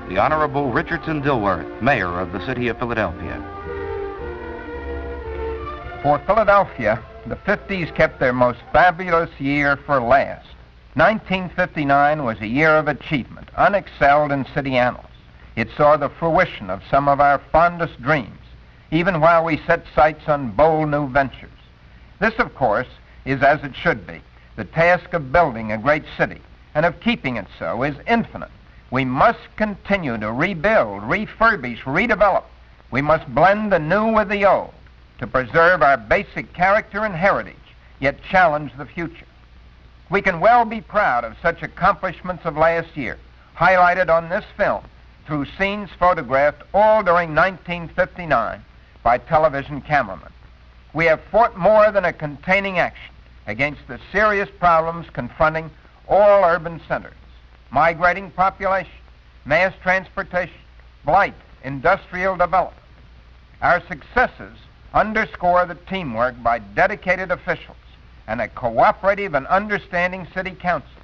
the Honorable Richardson Dilworth, Mayor of the City of Philadelphia. For Philadelphia, the 50s kept their most fabulous year for last. 1959 was a year of achievement, unexcelled in city annals. It saw the fruition of some of our fondest dreams, even while we set sights on bold new ventures. This, of course, is as it should be. The task of building a great city and of keeping it so is infinite. We must continue to rebuild, refurbish, redevelop. We must blend the new with the old to preserve our basic character and heritage, yet challenge the future. We can well be proud of such accomplishments of last year, highlighted on this film through scenes photographed all during 1959 by television cameramen. We have fought more than a containing action against the serious problems confronting all urban centers: migrating population, mass transportation, blight, industrial development. Our successes underscore the teamwork by dedicated officials and a cooperative and understanding city council,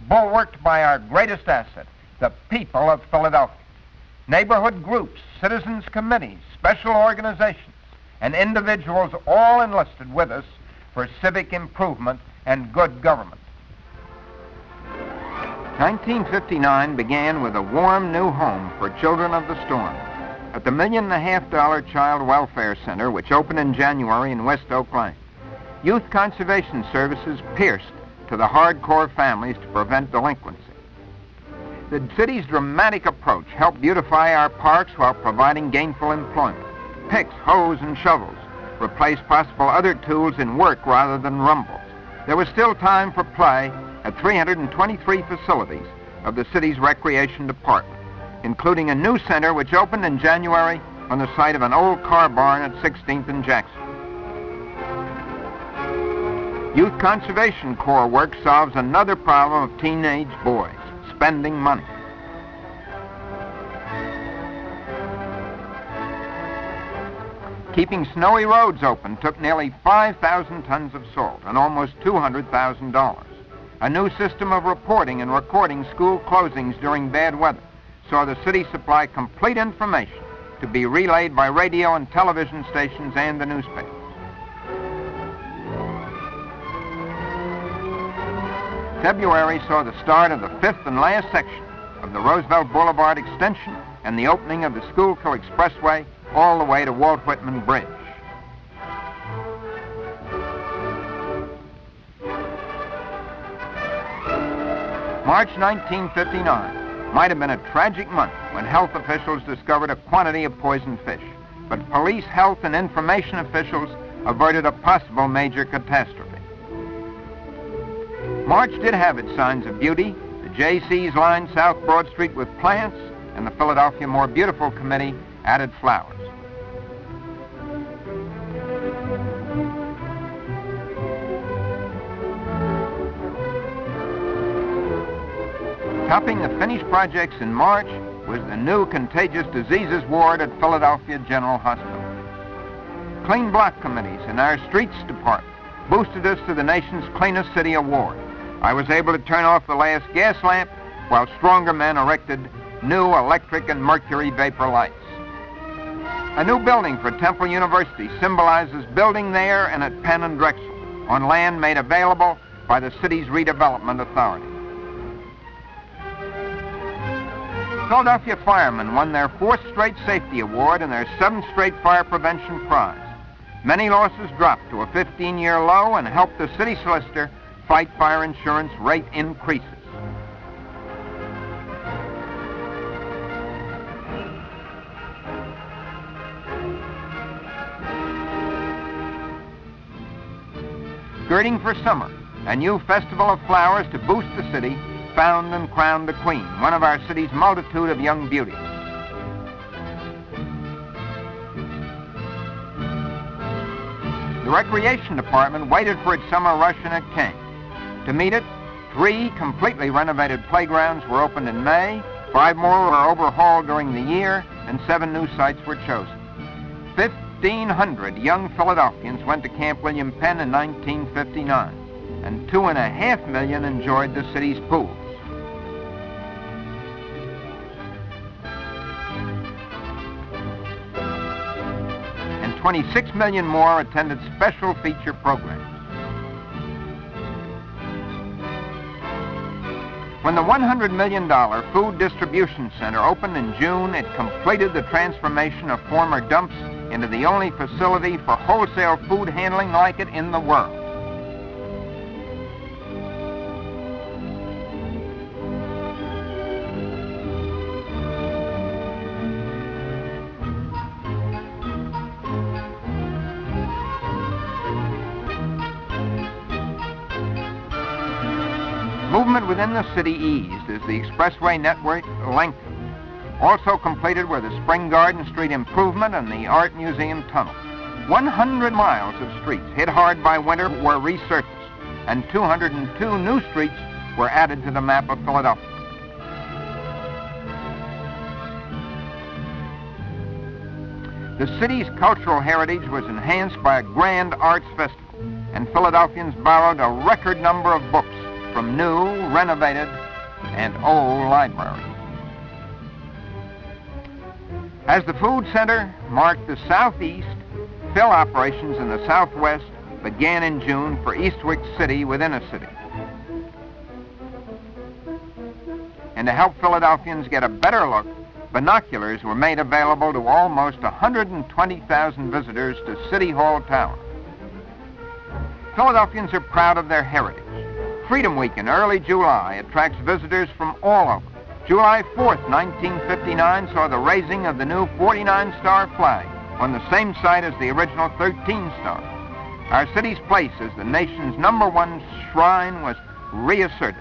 bulwarked by our greatest asset, the people of Philadelphia. Neighborhood groups, citizens committees, special organizations, and individuals all enlisted with us for civic improvement and good government. 1959 began with a warm new home for children of the storm at the $1.5 million Child Welfare Center, which opened in January in West Oak Lane. Youth Conservation Services pierced to the hardcore families to prevent delinquency. The city's dramatic approach helped beautify our parks while providing gainful employment. Picks, hoes, and shovels replaced possible other tools in work rather than rumbles. There was still time for play at 323 facilities of the city's recreation department, including a new center which opened in January on the site of an old car barn at 16th and Jackson. Youth Conservation Corps work solves another problem of teenage boys: spending money. Keeping snowy roads open took nearly 5,000 tons of salt and almost $200,000. A new system of reporting and recording school closings during bad weather saw the city supply complete information to be relayed by radio and television stations and the newspapers. February saw the start of the fifth and last section of the Roosevelt Boulevard extension and the opening of the Schuylkill Expressway all the way to Walt Whitman Bridge. March 1959 might have been a tragic month when health officials discovered a quantity of poisoned fish, but police, health, and information officials averted a possible major catastrophe. March did have its signs of beauty. The J.C.'s lined South Broad Street with plants, and the Philadelphia More Beautiful Committee added flowers. Topping the finished projects in March was the new contagious diseases ward at Philadelphia General Hospital. Clean block committees in our streets department boosted us to the nation's cleanest city award. I was able to turn off the last gas lamp while stronger men erected new electric and mercury vapor lights. A new building for Temple University symbolizes building there and at Penn and Drexel on land made available by the city's redevelopment authority. Philadelphia firemen won their 4th straight safety award and their 7th straight fire prevention prize. Many losses dropped to a 15-year low and helped the city solicitor fight fire insurance rate increases. Skirting for summer, a new festival of flowers to boost the city found and crowned the Queen, one of our city's multitude of young beauties. The Recreation Department waited for its summer rush and it came. To meet it, 3 completely renovated playgrounds were opened in May, 5 more were overhauled during the year, and 7 new sites were chosen. 1,500 young Philadelphians went to Camp William Penn in 1959, and 2.5 million enjoyed the city's pools. 26 million more attended special feature programs. When the $100 million food distribution center opened in June, it completed the transformation of former dumps into the only facility for wholesale food handling like it in the world. Movement within the city eased as the expressway network lengthened. Also completed were the Spring Garden Street improvement and the Art Museum tunnel. 100 miles of streets hit hard by winter were resurfaced, and 202 new streets were added to the map of Philadelphia. The city's cultural heritage was enhanced by a grand arts festival, and Philadelphians borrowed a record number of books from new, renovated, and old libraries. As the food center marked the southeast, fill operations in the southwest began in June for Eastwick City within a city. And to help Philadelphians get a better look, binoculars were made available to almost 120,000 visitors to City Hall Tower. Philadelphians are proud of their heritage. Freedom Week in early July attracts visitors from all over. July 4th, 1959 saw the raising of the new 49-star flag on the same site as the original 13-star. Our city's place as the nation's #1 shrine was reasserted.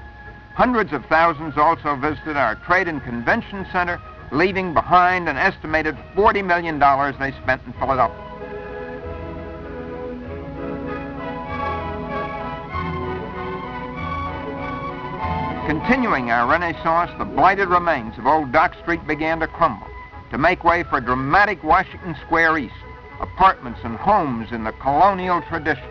Hundreds of thousands also visited our Trade and Convention Center, leaving behind an estimated $40 million they spent in Philadelphia. Continuing our renaissance, the blighted remains of old Dock Street began to crumble to make way for dramatic Washington Square East, apartments and homes in the colonial tradition.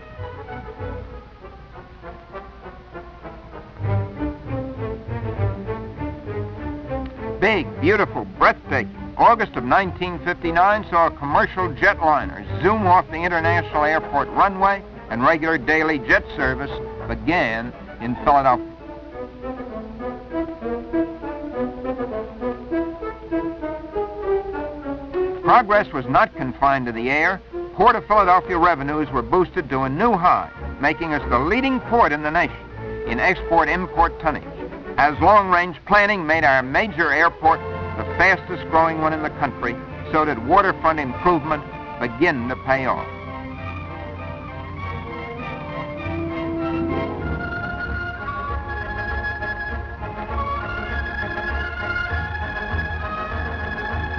Big, beautiful, breathtaking. August of 1959 saw a commercial jetliner zoom off the International Airport runway, and regular daily jet service began in Philadelphia. Progress was not confined to the air. Port of Philadelphia revenues were boosted to a new high, making us the leading port in the nation in export-import tonnage, as long-range planning made our major airport the fastest-growing one in the country. So did waterfront improvement begin to pay off.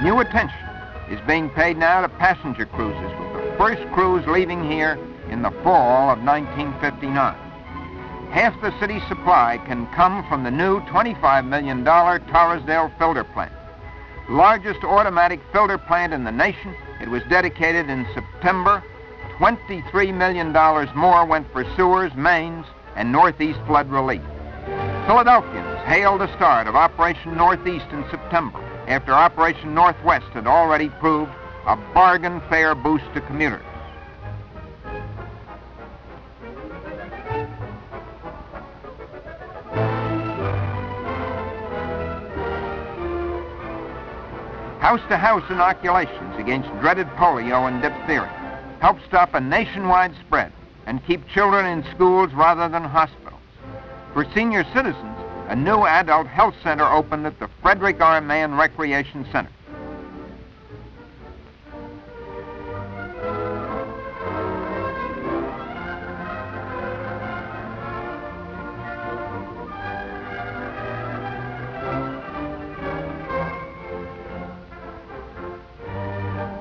New attention is being paid now to passenger cruises, with the first cruise leaving here in the fall of 1959. Half the city's supply can come from the new $25 million Torresdale filter plant. Largest automatic filter plant in the nation. It was dedicated in September. $23 million more went for sewers, mains, and Northeast flood relief. Philadelphians hailed the start of Operation Northeast in September, after Operation Northwest had already proved a bargain fare boost to commuters. House-to-house inoculations against dreaded polio and diphtheria helped stop a nationwide spread and keep children in schools rather than hospitals. For senior citizens, a new adult health center opened at the Frederick R. Mann Recreation Center.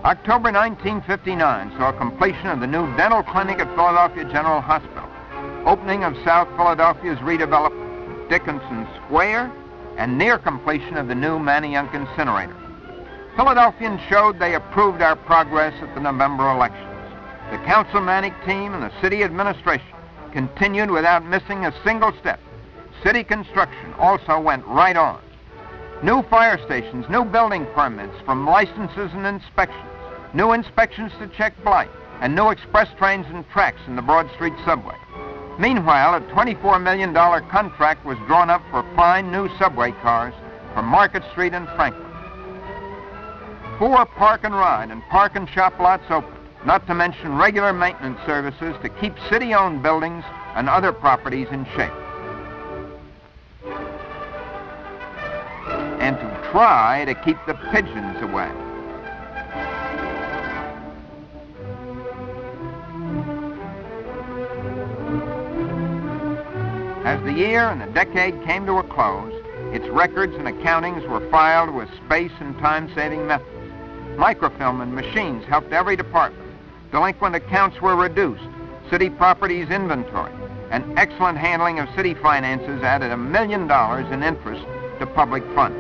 October 1959 saw completion of the new dental clinic at Philadelphia General Hospital, opening of South Philadelphia's redeveloped Dickinson Square, and near completion of the new Manayunk incinerator. Philadelphians showed they approved our progress at the November elections. The councilmanic team and the city administration continued without missing a single step. City construction also went right on. New fire stations, new building permits from licenses and inspections, new inspections to check blight, and new express trains and tracks in the Broad Street subway. Meanwhile, a $24 million contract was drawn up for fine new subway cars for Market Street and Franklin. 4 park and ride and park and shop lots opened, not to mention regular maintenance services to keep city-owned buildings and other properties in shape. And to try to keep the pigeons away. As the year and the decade came to a close, its records and accountings were filed with space and time-saving methods. Microfilm and machines helped every department. Delinquent accounts were reduced, city properties inventory, and excellent handling of city finances added $1 million in interest to public funds.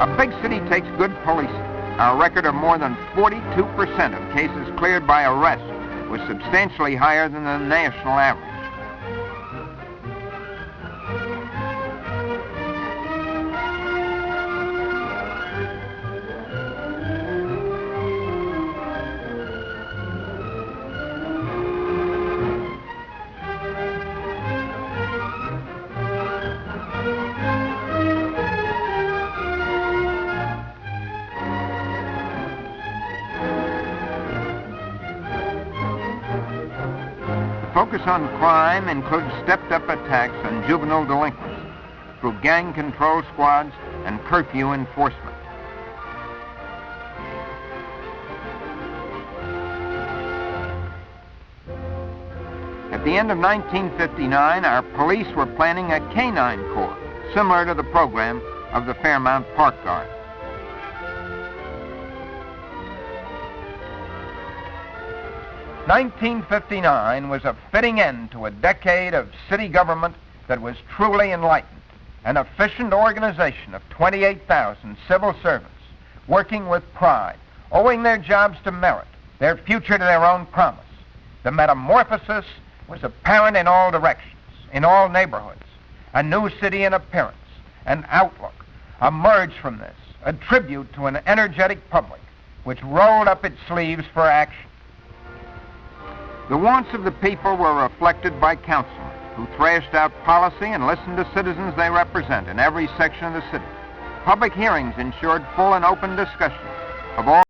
A big city takes good policing. Our record of more than 42% of cases cleared by arrest was substantially higher than the national average. Focus on crime includes stepped-up attacks on juvenile delinquents through gang control squads and curfew enforcement. At the end of 1959, our police were planning a canine corps, similar to the program of the Fairmount Park Guard. "1959 was a fitting end to a decade of city government that was truly enlightened, an efficient organization of 28,000 civil servants working with pride, owing their jobs to merit, their future to their own promise. The metamorphosis was apparent in all directions, in all neighborhoods. A new city in appearance, an outlook, emerged from this, a tribute to an energetic public which rolled up its sleeves for action. The wants of the people were reflected by councilmen who thrashed out policy and listened to citizens they represent in every section of the city. Public hearings ensured full and open discussion of all